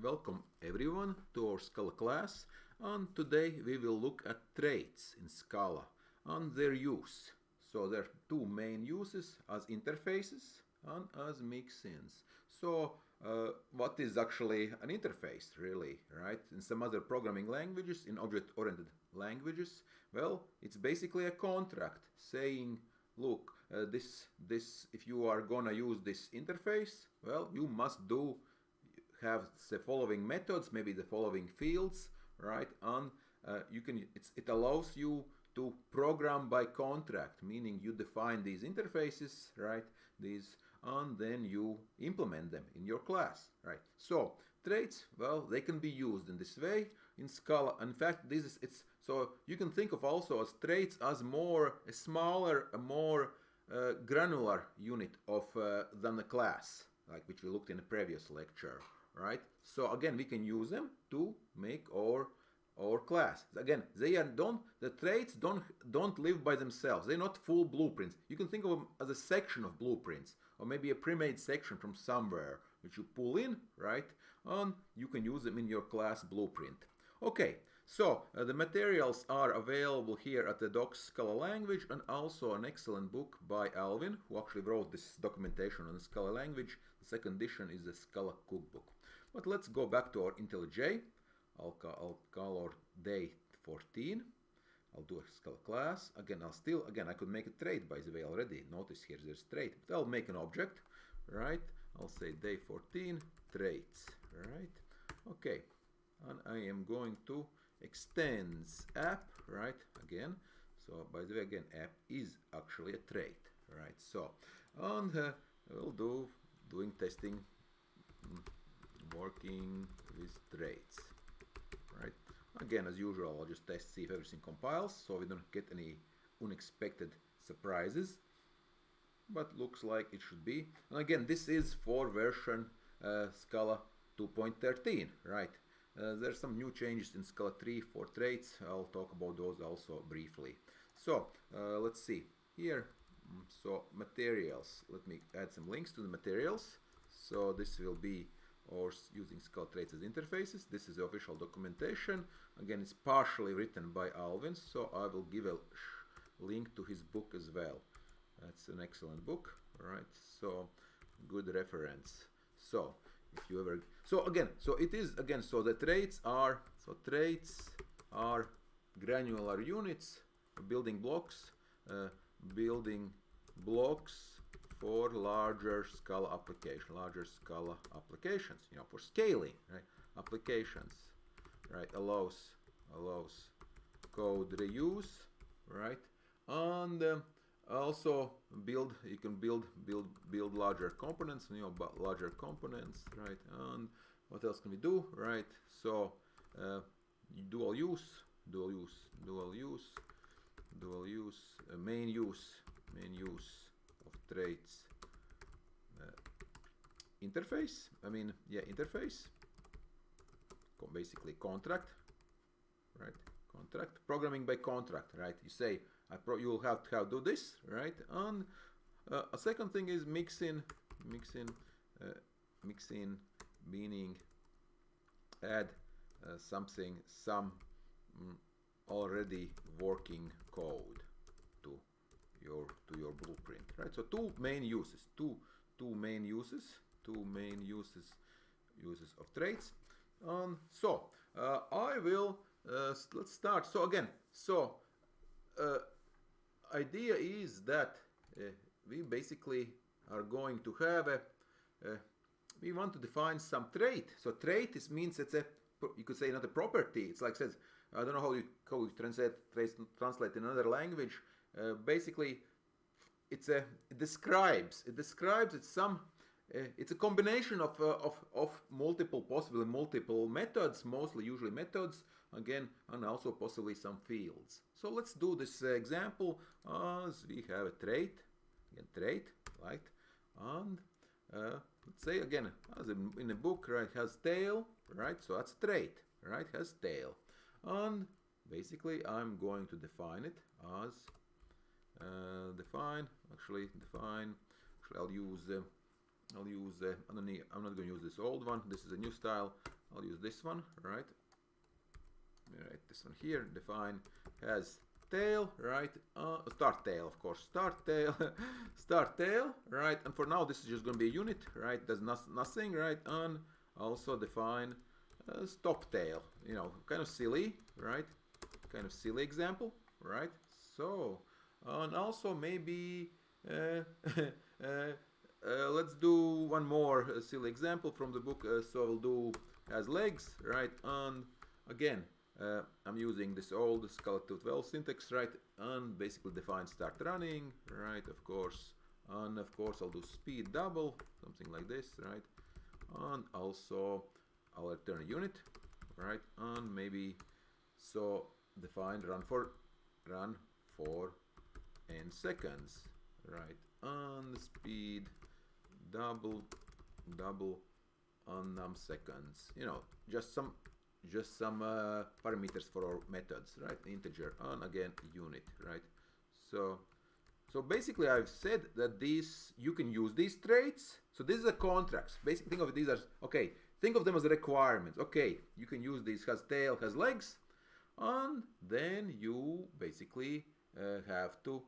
Welcome everyone to our Scala class, and today we will look at traits in Scala and their use. So there are two main uses, as interfaces and as mix-ins. So what is actually an interface really, right? In some other programming languages, in object-oriented languages, well, it's basically a contract saying, look, if you are gonna use this interface, well, you must have the following methods, maybe the following fields, right? And it allows you to program by contract, meaning you define these interfaces, right? And then you implement them in your class, right? So traits, well, they can be used in this way in Scala. In fact, so you can think of also as traits as a smaller, a more granular unit of than a class, like which we looked in a previous lecture, right? So again, we can use them to make our class. Again, the traits don't live by themselves. They're not full blueprints. You can think of them as a section of blueprints, or maybe a pre-made section from somewhere which you pull in, right? And you can use them in your class blueprint. Okay, so the materials are available here at the Docs Scala language, and also an excellent book by Alvin, who actually wrote this documentation on the Scala language. The second edition is the Scala cookbook. But let's go back to our IntelliJ. I'll call our day 14. I'll do a Scala class. Again, I could make a trait, by the way, already. Notice here there's trait, but I'll make an object, right? I'll say day 14 traits, right? Okay, and I am going to extends app, right? Again, so by the way, again, app is actually a trait, right? So, and we'll doing testing, working with traits. Right. Again, as usual, I'll just see if everything compiles, so we don't get any unexpected surprises. But looks like it should be. And again, this is for version Scala 2.13, right? There's some new changes in Scala 3 for traits. I'll talk about those also briefly. So let's see here. So materials. Let me add some links to the materials. So this will be or using Scala traits as interfaces. This is the official documentation. Again, it's partially written by Alvin, so I will give a link to his book as well. That's an excellent book, right? So good reference. So if you ever, so the traits are granular units, building blocks for larger Scala applications, for scaling, right? Applications, right? Allows code reuse, right? And also you can build larger components, larger components, right? And what else can we do, right? So dual use, main use of traits, interface. Interface. Basically contract, right? Contract, programming by contract, right? You say you will have to do this, right? And a second thing is mixin, meaning add some already working code to your blueprint, right? So two main uses of traits. So I will let's start. So again, idea is that we basically are going to have we want to define some trait. So trait means it's you could say not a property. It's like says, I don't know how you translate in another language. Basically, it's a combination of multiple methods, usually methods, again, and also possibly some fields. So let's do this example as we have a trait, right? And let's say again, as in a book, right, has tail, right? So that's a trait, right? Has tail, and basically I'm going to define it as define. I'll use I'm not going to use this old one. This is a new style. I'll use this one, right? Right, this one here, define has tail, right? Start tail, of course, start tail, start tail, right? And for now, this is just going to be a unit, right? There's nothing, right? And also define stop tail, you know, kind of silly, right? Kind of silly example, right? So, and also maybe let's do one more silly example from the book. So we'll do has legs, right? And again, I'm using this old Scala 212 syntax, right? And basically define start running, right? Of course, and of course I'll do speed double, something like this, right? And also I'll return a unit, right? And maybe so define run for n seconds, right? And speed double on seconds. You know, just some parameters for our methods, right? Integer and again unit, right? So basically I've said that these you can use these traits. So this is a contracts. Basically think of these as okay. Think of them as requirements. Okay, you can use these has tail, has legs, and then you basically have to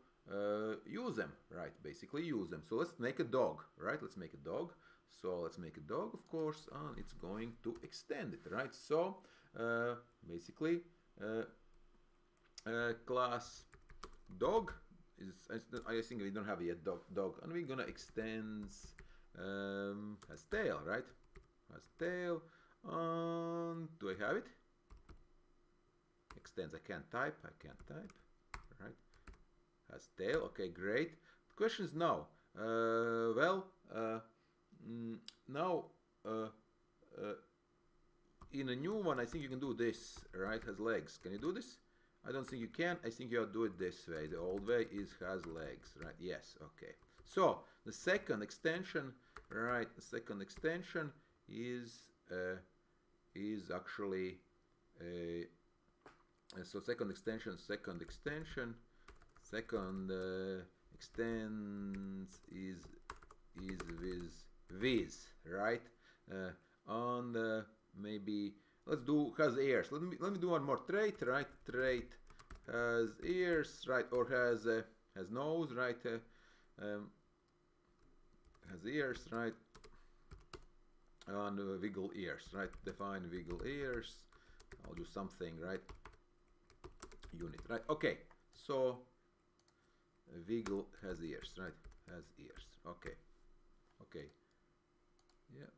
use them, right? Basically use them. So let's make a dog, right? Let's make a dog. So let's make a dog, of course, and it's going to extend it, right? So basically class dog is, I think we don't have yet dog, and we're gonna extend has tail, right? Has tail, and do I have it? Extends, I can't type, right? Has tail, okay, great. The question is now, now in a new one I think you can do this, right? Has legs. Can you do this? I don't think you can. I think you have to do it this way. The old way is has legs, right? Yes, okay. So the second extension, right? The second extension is actually so second extension extends is with this, right? And maybe let's do has ears. Let me do one more trait, right? Trait has ears, right? Or has nose, right? Has ears, right? And wiggle ears, right? Define wiggle ears. I'll do something, right? Unit, right? Okay, so wiggle has ears, right? Has ears. Okay, yeah.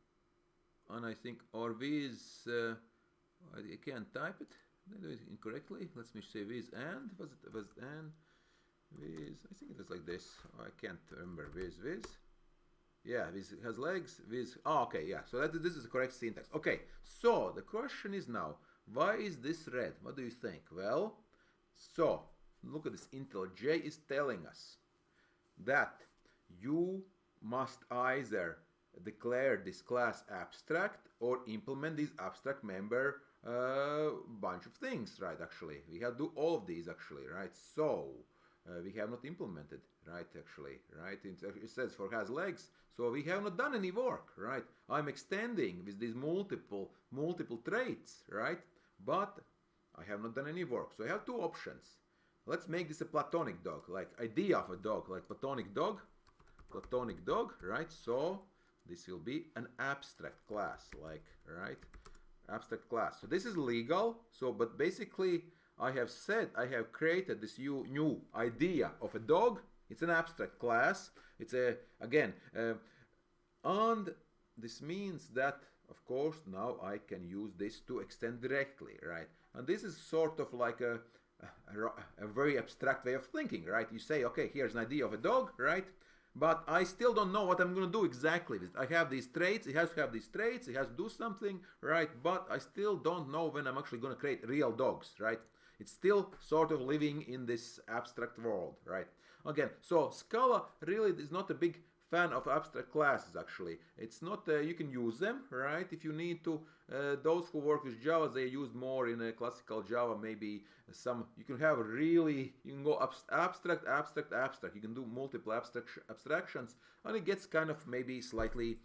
And I think or with I can't type it. I do it incorrectly. Let me say with and was and with. I think it was like this. I can't remember with. Yeah, this has legs. With okay, yeah. So this is the correct syntax. Okay, so the question is now, why is this red? What do you think? Well, so look at this. IntelliJ is telling us that you must either declare this class abstract or implement this abstract member bunch of things, right? Actually, we have to do all of these actually, right? So we have not implemented, right? Actually, right? It says for has legs, so we have not done any work, right? I'm extending with these multiple traits, right? But I have not done any work, so I have two options. Let's make this a platonic dog, like idea of a dog, like platonic dog, right? So this will be an abstract class, like, right? Abstract class. So this is legal. So, but basically, I have created this new idea of a dog. It's an abstract class. It's again, and this means that, of course, now I can use this to extend directly, right? And this is sort of like a very abstract way of thinking, right? You say, okay, here's an idea of a dog, right? But I still don't know what I'm going to do exactly with it. I have these traits, it has to have these traits, it has to do something, right? But I still don't know when I'm actually going to create real dogs, right? It's still sort of living in this abstract world, right? Again, so Scala really is not a big fan of abstract classes, actually. It's not, you can use them, right? If you need to, those who work with Java, they use more in a classical Java, maybe some, you can have really, you can go abstract. You can do multiple abstractions, and it gets kind of maybe slightly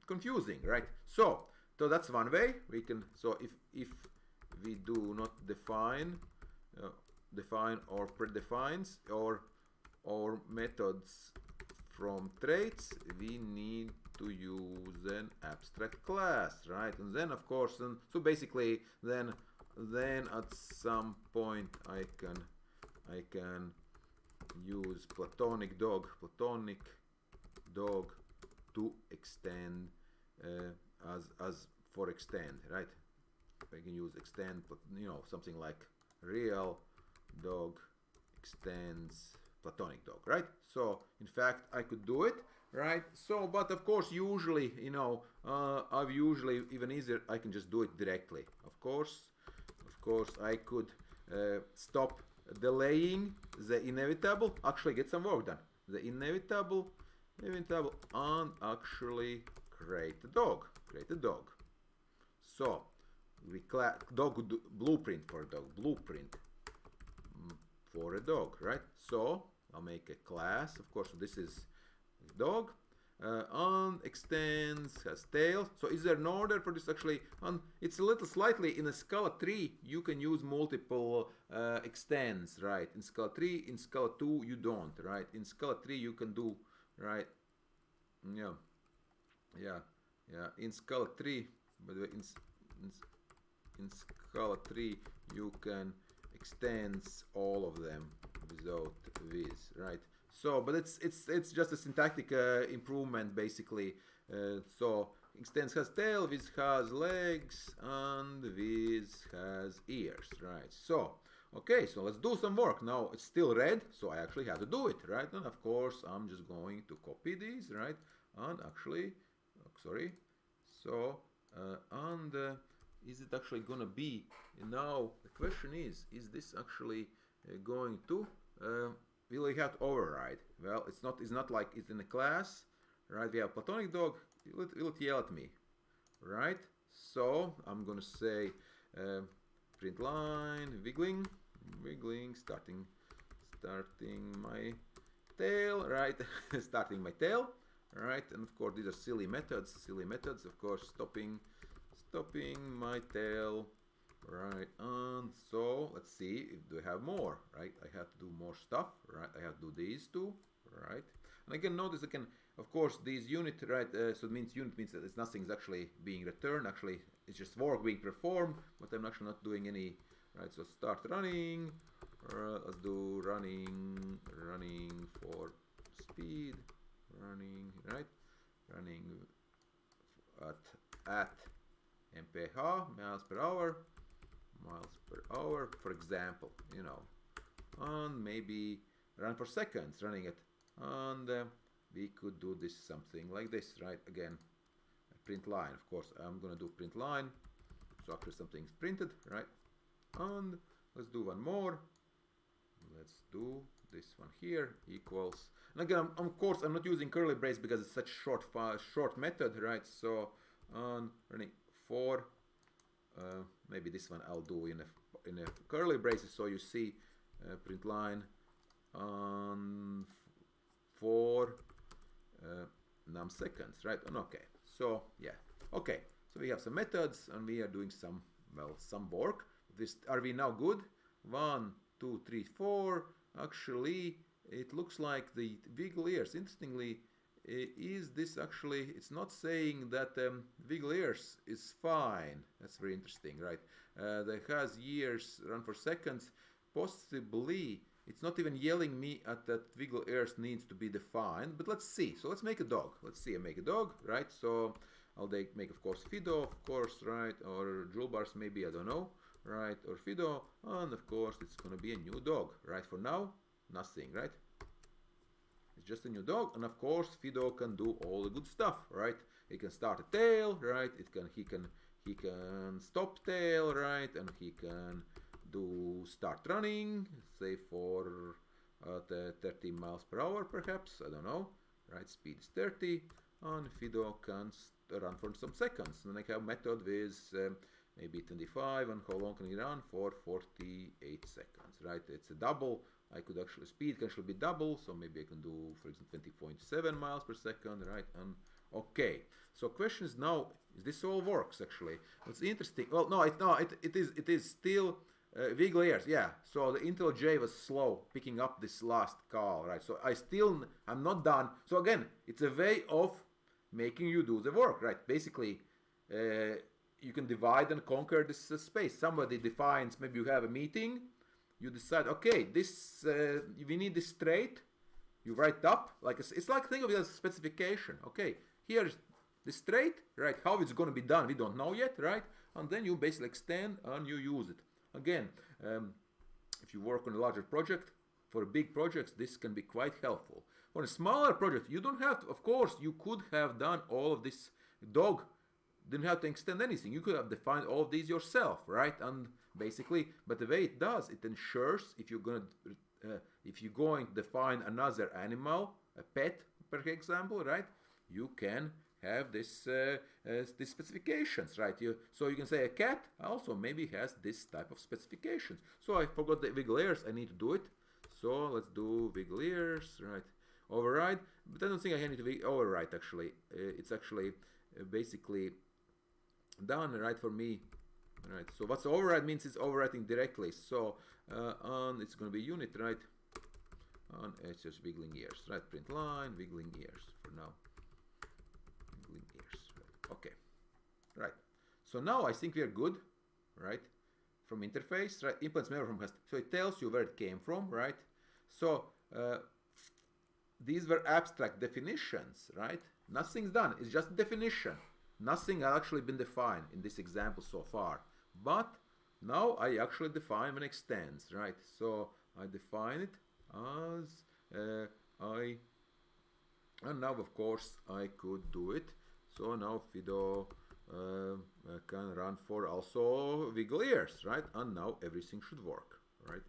confusing, right? So, So that's one way we can. So if we do not define or predefines or methods from traits, we need to use an abstract class, right? And then of course, so basically then at some point I can use platonic dog to extend as for extend, right? I can use extend, you know, something like real dog extends platonic dog, right? So in fact I could do it, right? So but of course usually, you know, I've usually even easier, I can just do it directly. Of course I could stop delaying the inevitable, actually get some work done. The inevitable and actually create a dog. So we blueprint for a dog, right? So I'll make a class. Of course, this is dog. And extends has tail. So is there an order for this? Actually, it's a little slightly in a Scala 3 you can use multiple extends, right? In Scala 3, in Scala 2 you don't, right? In Scala 3 you can do, right? Yeah. In Scala 3, by the way, in Scala 3 you can extend all of them without this, right? So, but it's just a syntactic improvement basically. So extends has tail, this has legs, and this has ears, right? So okay, so let's do some work. Now it's still red, so I actually have to do it, right? And of course I'm just going to copy these, right? And actually, sorry. So is it actually gonna be, now the question is this actually going to will we have to override? Well, it's not like it's in a class, right? We have platonic dog, will it yell at me, right? So I'm gonna say print line wiggling, starting my tail, right? Starting my tail, right? And of course these are silly methods, of course, stopping my tail, right? And so let's see if do I have more, right? I have to do more stuff, right? I have to do these two, right? And again, notice again, of course, these unit, right? So it means unit means that it's nothing's actually being returned. Actually, it's just work being performed, but I'm actually not doing any, right? So start running. Let's do running for speed, right? Running at mph, miles per hour, for example, you know, and maybe run for seconds, running it, and we could do this something like this, right? Again, print line. Of course, I'm gonna do print line, so actually something's printed, right? And let's do one more. Let's do this one here equals. And again, of course, I'm not using curly brace because it's such short method, right? So running for maybe this one I'll do in a curly braces, so you see print line for num seconds, right? And okay, so yeah, okay, so we have some methods and we are doing some work. Are we now good? 1, 2, 3, 4. Actually, it looks like the wiggle ears. Interestingly, is this actually, it's not saying that wiggle ears is fine. That's very interesting, right? That has years run for seconds. Possibly it's not even yelling me at that wiggle ears needs to be defined, but let's see. So let's make a dog. Let's see, I make a dog, right? So I'll make, of course, Fido, of course, right? Or JewelBurst, maybe, I don't know, right? Or Fido, and of course it's gonna be a new dog, right? For now, nothing, right? It's just a new dog, and of course Fido can do all the good stuff, right? He can start a tail, right? He can stop tail, right? And he can do start running, say for 30 miles per hour, perhaps, I don't know, right? Speed is 30, and Fido can run for some seconds. And then I have method with maybe 25, and how long can he run? For 48 seconds, right? It's a double. I could actually, speed can actually be double, so maybe I can do, for example, 20.7 miles per second, right? And Okay, so question is now, is this all works actually? What's interesting, well, no, it is still wiggle ears, yeah. So the Intel J was slow picking up this last call, right? So I'm not done. So again, it's a way of making you do the work, right? Basically, you can divide and conquer this space. Somebody defines, maybe you have a meeting, you decide, okay, this we need this trait. You write up, like it's like, think of it as a specification. Okay, here's this trait, right? How it's going to be done, we don't know yet, right? And then you basically extend and you use it. Again, if you work on a larger project, for big projects, this can be quite helpful. For a smaller project, you don't have to, of course, you could have done all of this. Dog didn't have to extend anything. You could have defined all of these yourself, right? And basically, but the way it does, it ensures if you're going to define another animal, a pet, for example, right? You can have this these specifications, right? So you can say a cat also maybe has this type of specifications. So I forgot the wiggle ears. I need to do it. So let's do wiggle ears, right? Override. But I don't think I need to override actually. It's actually basically done, right, for me. Right. So what's override means is overwriting directly. So on it's going to be unit, right? On it's just wiggling ears, right? Print line, wiggling ears for now. Wiggling ears, right? Okay, right. So now I think we are good, right? From interface, right? Implements member from host. So it tells you where it came from, right? So these were abstract definitions, right? Nothing's done. It's just a definition. Nothing has actually been defined in this example so far. But now I actually define an extends, right? So I define it as and now of course I could do it. So now Fido can run for also wiggle ears, right? And now everything should work, right?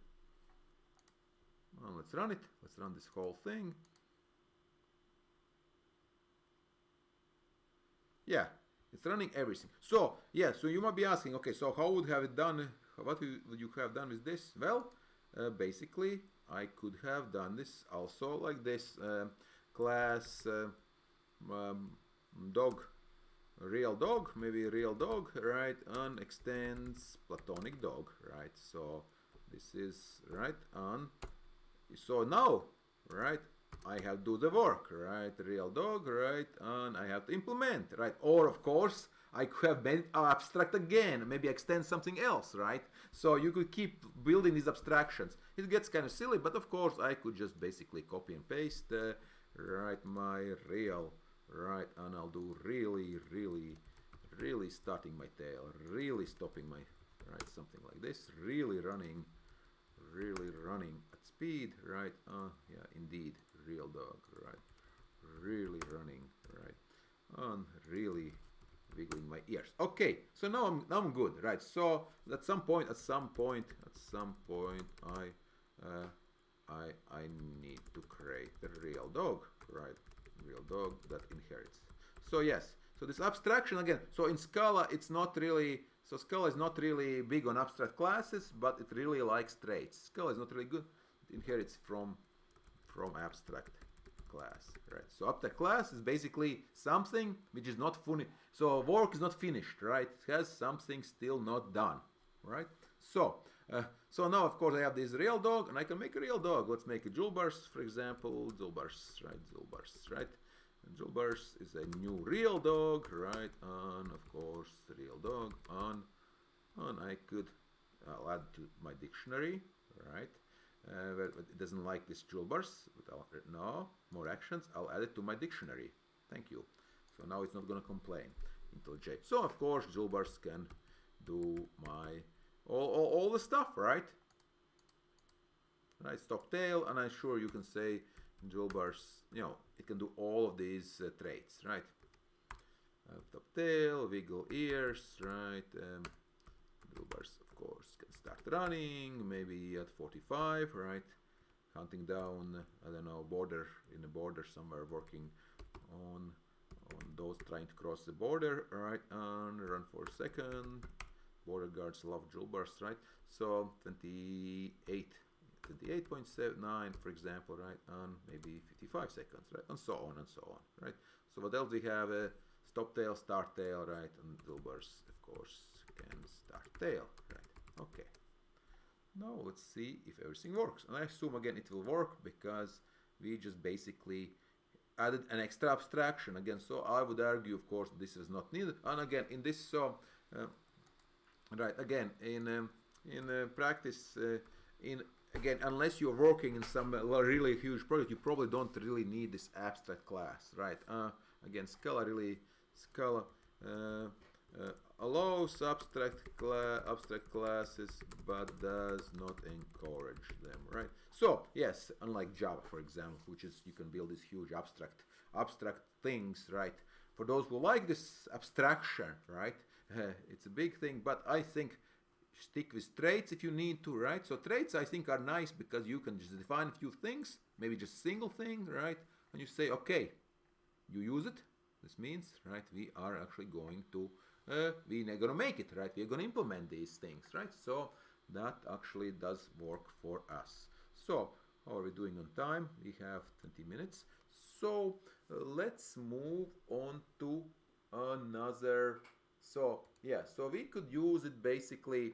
Well, let's run it. Let's run this whole thing. Yeah, it's running everything. So yeah, so you might be asking, okay, so how would have it done? What would you have done with this? Well, basically, I could have done this also like this. Class dog, real dog, maybe real dog, right? And extends platonic dog, right? So this is right. And so now, right? I have to do the work, right? Real dog, right? And I have to implement, right? Or of course, I could have made it abstract again, maybe extend something else, right? So you could keep building these abstractions. It gets kind of silly, but of course I could just basically copy and paste, right, my real, right? And I'll do really, really, really starting my tail, really stopping my, right? Something like this, really running at speed, right? Yeah, indeed. Real dog, right? Really running, right? And really wiggling my ears. Okay, so now I'm good, right? So at some point, I need to create the real dog, right? Real dog that inherits. So yes, so this abstraction again. So in Scala, it's not really. So Scala is not really big on abstract classes, but it really likes traits. Scala is not really good. It inherits from abstract class, right? So abstract class is basically something which is not finished. So work is not finished, right? It has something still not done, right? So so now of course I have this real dog, and I can make a real dog. Let's make a JewelBurst, for example. JewelBurst, right? JewelBurst, right? And JewelBurst is a new real dog, right? And of course real dog, and I could I'll add to my dictionary, right? But it doesn't like this JewelBurst, but no more actions. I'll add it to my dictionary. Thank you. So now it's not going to complain until J. So of course JewelBurst can do my all the stuff, right? Right, stop tail, and I'm sure you can say JewelBurst, you know, it can do all of these traits, right? Top tail, wiggle ears, right? JewelBurst, of course, can start running, maybe at 45, right? Hunting down, I don't know, border, in a border somewhere, working on those trying to cross the border, right? And run for a second. Border guards love JewelBurst, right? So 28, 28.79, for example, right, on maybe 55 seconds, right, and so on and so on, right. So what else we have? Stop tail, start tail, right, and JewelBurst, of course, can start tail, right. Okay. Now let's see if everything works, and I assume again it will work because we just basically added an extra abstraction again. So I would argue, of course, this is not needed. And again, in this, right, again, in practice, again, unless you're working in some really huge project, you probably don't really need this abstract class, right? Again, Scala allows abstract classes, but does not encourage them, right? So yes, unlike Java, for example, which is you can build these huge abstract things, right? For those who like this abstraction, right? It's a big thing, but I think stick with traits if you need to, right? So traits I think are nice because you can just define a few things, maybe just a single thing, right? And you say, okay, you use it. This means, right, we are actually going to we're going to make it, right? We're going to implement these things, right? So that actually does work for us. So how are we doing on time? We have 20 minutes. So let's move on to another. So yeah, so we could use it basically.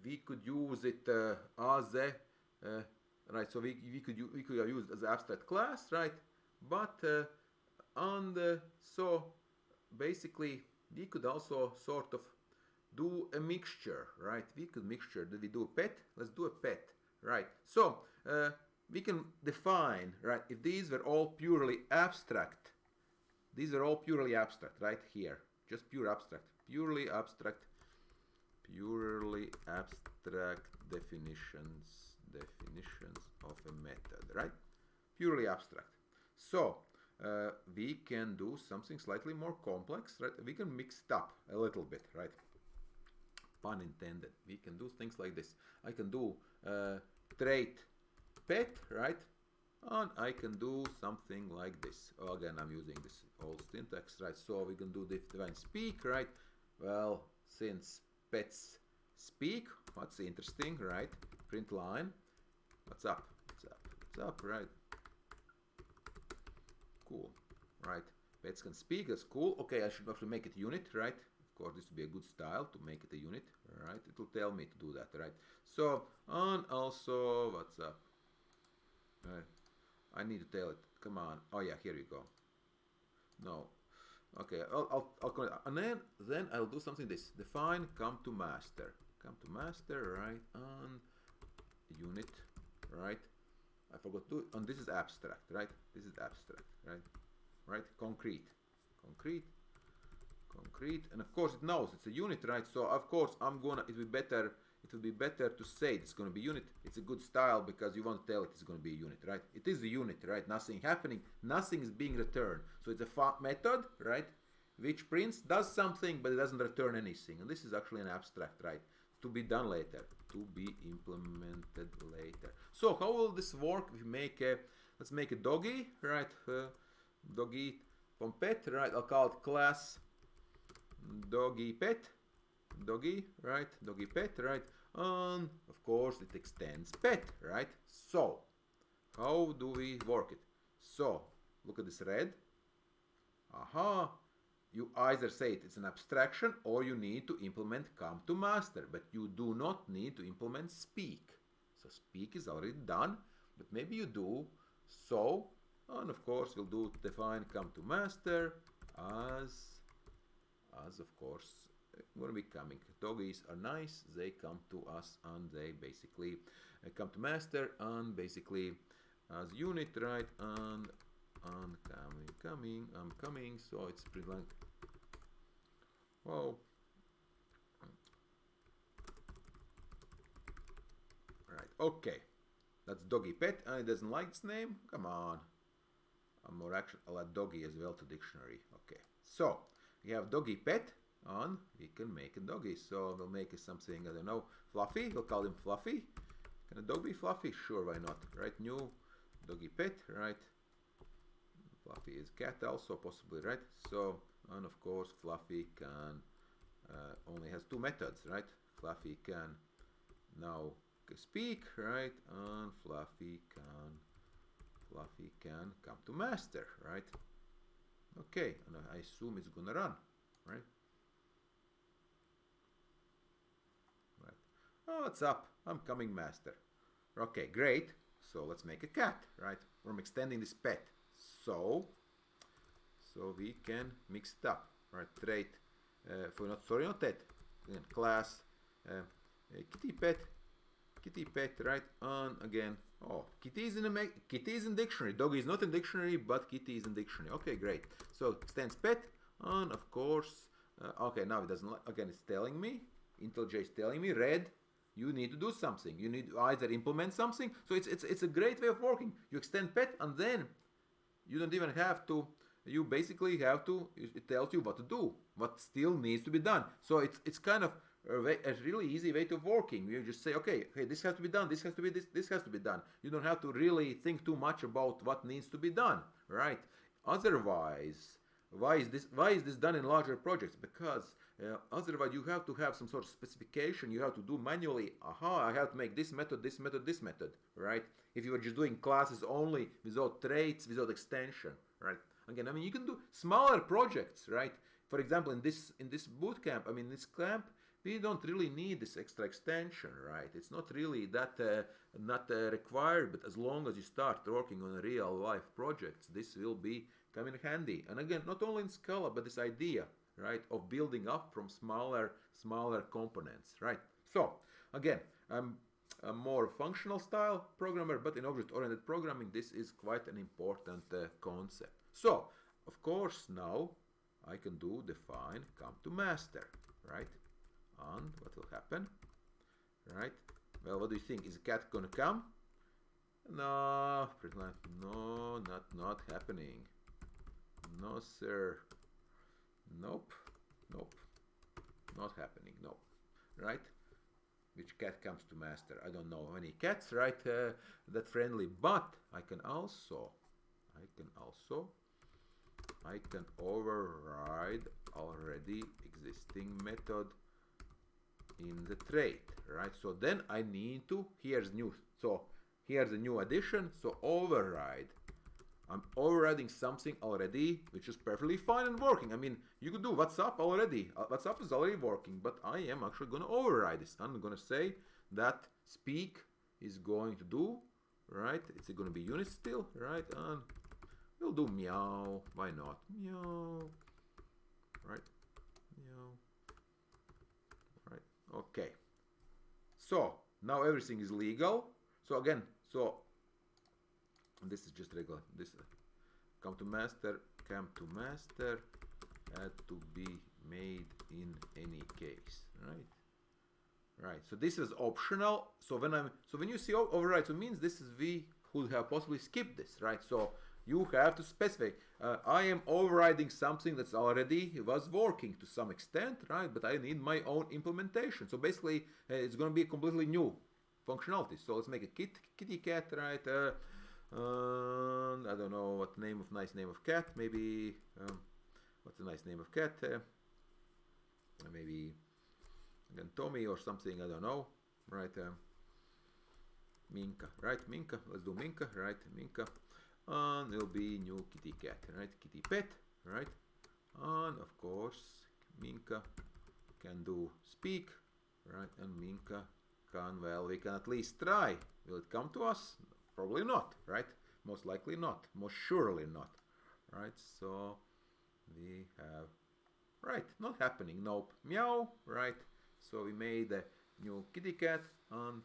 We could use it as a right. So we could use it as an abstract class, right? But so basically we could also sort of do a mixture, right? We could mixture. Did we do a pet? Let's do a pet, right? So we can define, right? If these were all purely abstract, right? Here, just purely abstract definitions of a method, right? Purely abstract. So we can do something slightly more complex, right? We can mix it up a little bit, right? Pun intended. We can do things like this. I can do trait pet, right? And I can do something like this. Oh, again, I'm using this old syntax, right? So we can do define speak, right? Well, since pets speak, what's interesting, right? Print line. What's up? What's up, right? Cool, right? Pets can speak, that's cool. Okay, I should actually make it unit, right? Of course, this would be a good style to make it a unit, right? It will tell me to do that, right? So, and also, what's up? I need to tell it. Come on. Oh yeah, here we go. No. Okay, I'll and then I'll do something this. Define come to master, right? And unit, right? I forgot to, and this is abstract, right? This is abstract, right? Right? Concrete, and of course it knows it's a unit, right? So of course it would be better to say it's going to be unit. It's a good style because you want to tell it it's going to be a unit, right? It is a unit, right? Nothing happening, nothing is being returned. So it's a method, right? Which does something, but it doesn't return anything. And this is actually an abstract, right? To be done later, to be implemented later. So how will this work? If we make let's make a doggy, right? Doggy from pet, right? I'll call it class doggy pet, right? Doggy pet, right? And of course it extends pet, right? So how do we work it? So look at this red. Aha. You either say it's an abstraction or you need to implement come to master, but you do not need to implement speak. So speak is already done, but maybe you do. So, and of course we'll do define come to master as of course going to be coming. Doggies are nice, they come to us and they basically come to master and basically as unit, right? And I'm coming, so it's pretty long. Whoa. Right, okay. That's doggy pet, and it doesn't like its name. Come on. I'm more action. I'll add doggy as well to dictionary. Okay. So we have doggy pet, and we can make a doggy. So we'll make something, I don't know, fluffy. We'll call him fluffy. Can a dog be fluffy? Sure, why not? Right, new doggy pet, right? Fluffy is cat also, possibly, right? So, and of course, Fluffy can only has two methods, right? Fluffy can now speak, right? And Fluffy can come to master, right? Okay, and I assume it's gonna run, right? Right. Oh, what's up? I'm coming master. Okay, great. So let's make a cat, right? I'm extending this pet. So we can mix it up, right? Trait, not that, again, class, kitty pet, right? And again, oh, kitty is in dictionary. Dog is not in dictionary, but kitty is in dictionary. Okay, great. So extends pet, and of course, okay, now it doesn't. Again, it's telling me. IntelliJ is telling me, red. You need to do something. You need to either implement something. So it's a great way of working. You extend pet, and then you don't even have to. You basically have to. It tells you what to do, what still needs to be done. So it's kind of a really easy way of working. You just say, okay, this has to be done. This has to be this has to be done. You don't have to really think too much about what needs to be done, right? Otherwise, why is this done in larger projects? Because otherwise you have to have some sort of specification. You have to do manually. I have to make this method, this method, this method, right? If you were just doing classes only without traits, without extension, right? Again, I mean, you can do smaller projects, right? For example, in this bootcamp, I mean, this camp, we don't really need this extra extension, right? It's not really that required, but as long as you start working on real life projects, this will be come in handy. And again, not only in Scala, but this idea, right, of building up from smaller components, right? So again, I'm a more functional style programmer, but in object-oriented programming, this is quite an important concept. So of course now I can do define come to master, right? And what will happen, right? Well, what do you think? Is the cat gonna come? No, no, not happening. No, sir. Nope, not happening. No, right? Which cat comes to master? I don't know any cats, right? That friendly, but I can override already existing method in the trait, right? So then I need to, here's a new addition, so override. I'm overriding something already, which is perfectly fine and working. I mean, you could do what's up already. What's up is already working, but I am actually going to override this. I'm going to say that speak is going to do, right? It's going to be unit still, right? And we'll do meow. Why not? Meow. Right? Meow. Right. Okay. So now everything is legal. So again, this is just regular. This come to master had to be made in any case, right? Right. So this is optional. So when you see override, so it means this is we could have possibly skipped this, right? So you have to specify. I am overriding something that's already was working to some extent, right? But I need my own implementation. So basically, it's going to be a completely new functionality. So let's make a kitty cat, right? I don't know what nice name of cat. Maybe what's a nice name of cat? Maybe again Tommy or something. I don't know, right? Minka, right? Minka. Let's do Minka, right? Minka. And it'll be new kitty cat, right? Kitty pet, right? And of course, Minka can do speak, right? And Minka can, well, we can at least try. Will it come to us? Probably not, right? Most likely not. Most surely not, right? So we have, right? Not happening. Nope. Meow, right? So we made a new kitty cat, and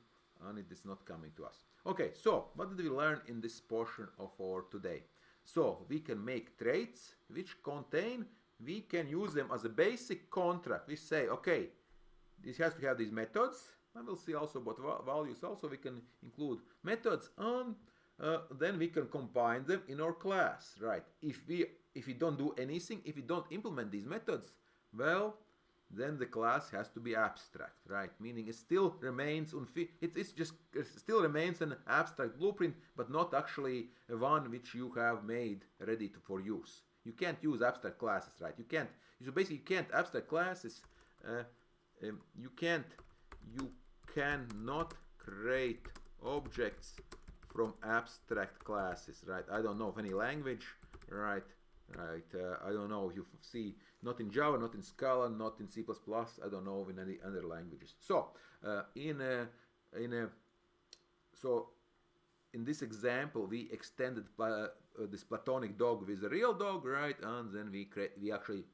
it is not coming to us. Okay, so what did we learn in this portion of our today? So we can make traits which contain, we can use them as a basic contract. We say, okay, this has to have these methods, and we'll see also about values. Also, we can include methods, and then we can combine them in our class, right? If we don't do anything, if we don't implement these methods, well, then the class has to be abstract, right? Meaning it still remains it still remains an abstract blueprint, but not actually one which you have made ready for use. You can't use abstract classes, right? You can't abstract classes. You cannot create objects from abstract classes, right? I don't know of any language, right? I don't know if you see, not in Java, not in Scala, not in C++. I don't know in any other languages. So in this example, we extended this platonic dog with a real dog, right? And then we actually,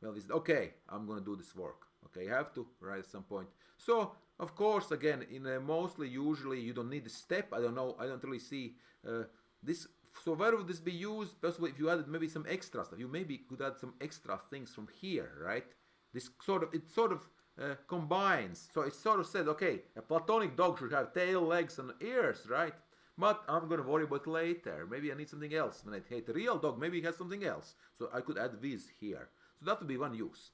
well, we said, okay, I'm gonna do this work. Okay, you have to, right, at some point. So of course, again, in mostly, usually, you don't need a step. I don't know. I don't really see this. So where would this be used? Possibly if you added maybe some extra stuff. You maybe could add some extra things from here, right? This sort of combines. So it sort of says, okay, a platonic dog should have tail, legs, and ears, right? But I'm gonna worry about later. Maybe I need something else. When I hate a real dog, maybe it has something else. So I could add this here. So that would be one use.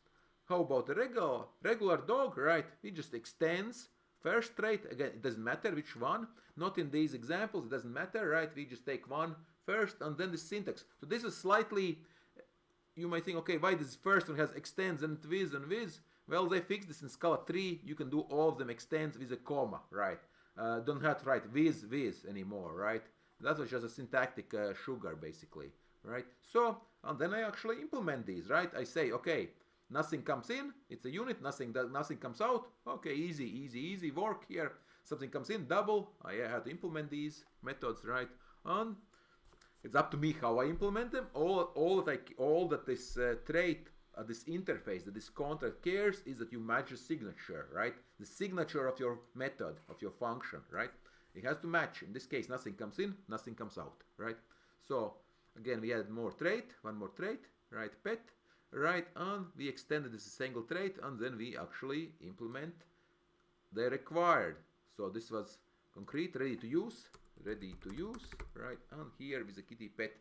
How about a regular dog, right? It just extends first trait. Again, it doesn't matter which one. Not in these examples, it doesn't matter, right? We just take one first and then the syntax. So this is slightly, you might think, okay, why this first one has extends and with and with? Well, they fixed this in Scala 3. You can do all of them extends with a comma, right? Don't have to write with anymore, right? That was just a syntactic sugar, basically, right? So, and then I actually implement these, right? I say, okay, nothing comes in, it's a unit, nothing comes out. Okay, easy work here. Something comes in, double. I have to implement these methods, right? And it's up to me how I implement them. All that this trait, this interface, that this contract cares is that you match the signature, right? The signature of your method, of your function, right? It has to match. In this case, nothing comes in, nothing comes out, right? So again, we added more trait, one more trait, right? Pet, right? And we extended this single trait, and then we actually implement the required. So this was concrete, ready to use, right? And here with the kitty pet,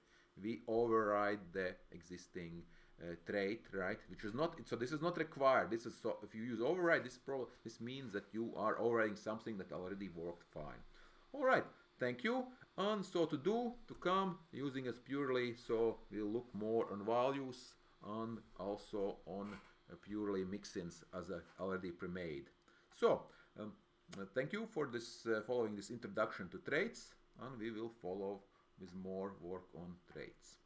we override the existing trait, right? Which is not, so this is not required. This is, so if you use override, this means that you are overriding something that already worked fine. All right, thank you. And so to come using as purely, so we'll look more on values and also on purely mixins as already pre-made. So thank you for this following this introduction to traits, and we will follow with more work on traits.